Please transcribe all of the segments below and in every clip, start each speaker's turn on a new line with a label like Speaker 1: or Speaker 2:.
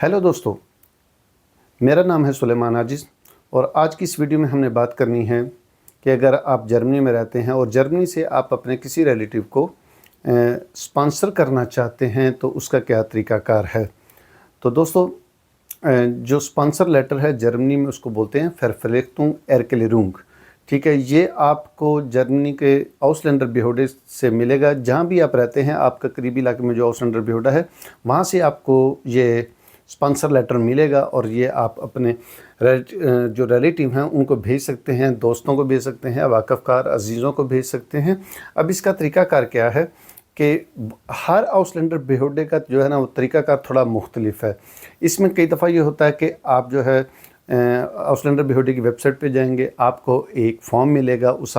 Speaker 1: Hello दोस्तों, मेरा नाम है सुलेमान आजिज़ और आज की इस वीडियो में हमने बात करनी है कि अगर आप जर्मनी में रहते हैं और जर्मनी से आप अपने किसी रिलेटिव को स्पॉन्सर करना चाहते हैं तो उसका क्या तरीक़ाकार है। तो दोस्तों, जो स्पॉन्सर लेटर है जर्मनी में उसको बोलते हैं Verpflichtung Erklärung। ठीक है, ये आपको जर्मनी के आउसलैंडर बेहोडे से मिलेगा। जहाँ भी आप रहते हैं, आपका करीबी इलाके में जो आउसलैंडर बेहोडा है वहाँ से आपको ये स्पॉन्सर लेटर मिलेगा और ये आप अपने जो रिलेटिव हैं उनको भेज सकते हैं, दोस्तों को भेज सकते हैं, वाकफ़कार अजीज़ों को भेज सकते हैं। अब इसका तरीक़ाकार क्या है कि हर आउसलैंडर बेहोडे का जो है ना वो तरीक़ाकार थोड़ा मुख्तलिफ है। इसमें कई दफ़ा ये होता है कि आप जो है आउसलैंडर बेहोडे की वेबसाइट पे जाएंगे, आपको एक फॉर्म मिलेगा, उस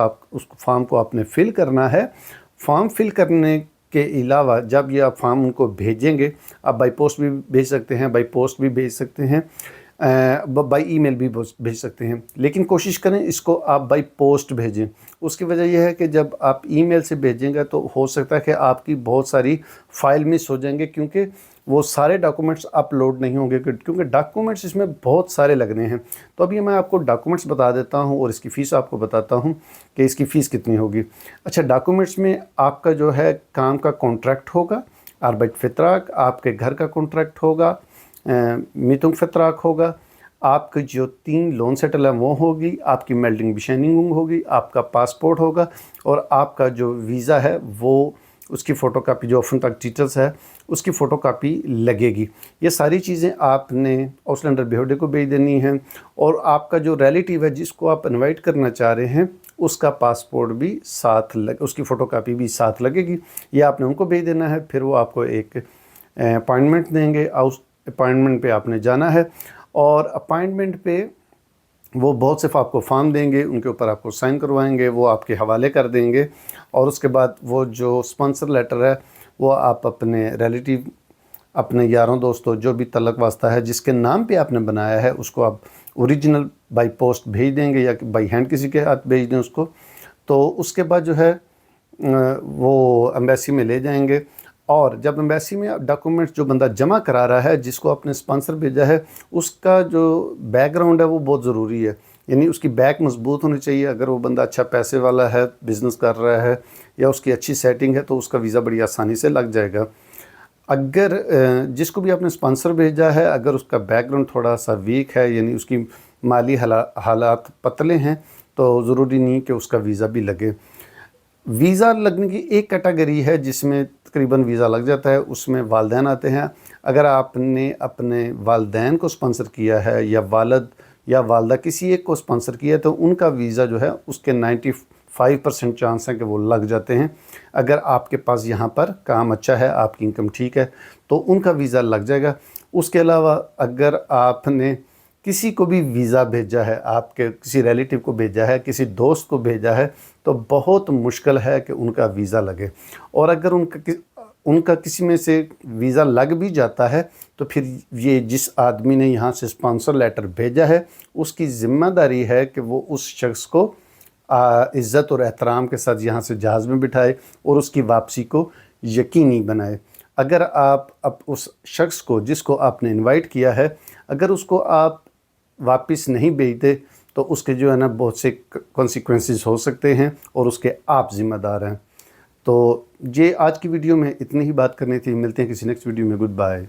Speaker 1: फॉर्म को आपने फ़िल करना है। फॉर्म फिल करने के अलावा जब ये आप फॉर्म उनको भेजेंगे, आप बाई पोस्ट भी भेज सकते हैं, बाई पोस्ट भी भेज सकते हैं, बाई ईमेल भी भेज सकते हैं, लेकिन कोशिश करें इसको आप बाई पोस्ट भेजें। उसकी वजह यह है कि जब आप ईमेल से भेजेंगे तो हो सकता है कि आपकी बहुत सारी फ़ाइल मिस हो जाएंगे, क्योंकि वो सारे डॉक्यूमेंट्स अपलोड नहीं होंगे, क्योंकि डॉक्यूमेंट्स इसमें बहुत सारे लगने हैं। तो अभी मैं आपको डॉक्यूमेंट्स बता देता हूं और इसकी फ़ीस आपको बताता हूं कि इसकी फ़ीस कितनी होगी। अच्छा, डॉक्यूमेंट्स में आपका जो है काम का कॉन्ट्रैक्ट होगा, आर्बेटvertrag, आपके घर का कॉन्ट्रैक्ट होगा, Mietungsvertrag होगा, आपके जो 3 लोन सेटल है वो होगी, आपकी Meldungsbescheinigung होगी, आपका पासपोर्ट होगा और आपका जो वीज़ा है वो उसकी फ़ोटोकॉपी, जो ऑफन डिटेल्स है उसकी फ़ोटोकॉपी लगेगी। ये सारी चीज़ें आपने आउसलैंडर बेहोडे को भेज देनी है और आपका जो रिलेटिव है जिसको आप इनवाइट करना चाह रहे हैं उसका पासपोर्ट भी साथ उसकी फ़ोटोकॉपी भी साथ लगेगी। ये आपने उनको भेज देना है। फिर वो आपको एक अपॉइंटमेंट देंगे, अपॉइंटमेंट पे आपने जाना है और अपॉइंटमेंट पे वो बहुत से आपको फॉर्म देंगे, उनके ऊपर आपको साइन करवाएंगे, वो आपके हवाले कर देंगे और उसके बाद वो जो स्पॉन्सर लेटर है वो आप अपने रिलेटिव, अपने यारों दोस्तों, जो भी तलक वास्ता है जिसके नाम पे आपने बनाया है उसको आप ओरिजिनल बाई पोस्ट भेज देंगे या बाई हैंड किसी के हाथ भेज दें उसको। तो उसके बाद जो है वो एम्बेसी में ले जाएंगे और जब एम्बेसी में डॉक्यूमेंट्स जो बंदा जमा करा रहा है, जिसको आपने स्पॉन्सर भेजा है, उसका जो बैकग्राउंड है वो बहुत ज़रूरी है। यानी उसकी बैक मजबूत होनी चाहिए। अगर वो बंदा अच्छा पैसे वाला है, बिज़नेस कर रहा है या उसकी अच्छी सेटिंग है तो उसका वीज़ा बड़ी आसानी से लग जाएगा। अगर जिसको भी आपने स्पॉन्सर भेजा है, अगर उसका बैकग्राउंड थोड़ा सा वीक है, यानी उसकी माली हालात पतले हैं, तो ज़रूरी नहीं कि उसका वीज़ा भी लगे। वीज़ा लगने की एक कैटेगरी है जिसमें तकरीबन वीज़ा लग जाता है, उसमें वालिदैन आते हैं। अगर आपने अपने वालिदैन को स्पॉन्सर किया है या वालिद या वालदा किसी एक को स्पॉन्सर किया है तो उनका वीज़ा जो है उसके 95% चांस हैं कि वो लग जाते हैं। अगर आपके पास यहाँ पर काम अच्छा है, आपकी इनकम ठीक है, तो उनका वीज़ा लग जाएगा। उसके अलावा अगर आपने किसी को भी वीज़ा भेजा है, आपके किसी रिलेटिव को भेजा है, किसी दोस्त को भेजा है, तो बहुत मुश्किल है कि उनका वीज़ा लगे। और अगर उनका किसी में से वीज़ा लग भी जाता है तो फिर ये जिस आदमी ने यहाँ से स्पॉन्सर लेटर भेजा है उसकी ज़िम्मेदारी है कि वो उस शख्स को इज़्ज़त और एहतराम के साथ यहाँ से जहाज़ में बिठाए और उसकी वापसी को यकीनी बनाए। अगर आप उस शख्स को जिसको आपने इनवाइट किया है, अगर उसको आप वापस नहीं भेजते तो उसके जो है ना बहुत से कॉन्सिक्वेंसेस हो सकते हैं और उसके आप ज़िम्मेदार हैं। तो ये आज की वीडियो में इतनी ही बात करनी थी। मिलते हैं किसी नेक्स्ट वीडियो में। Good bye.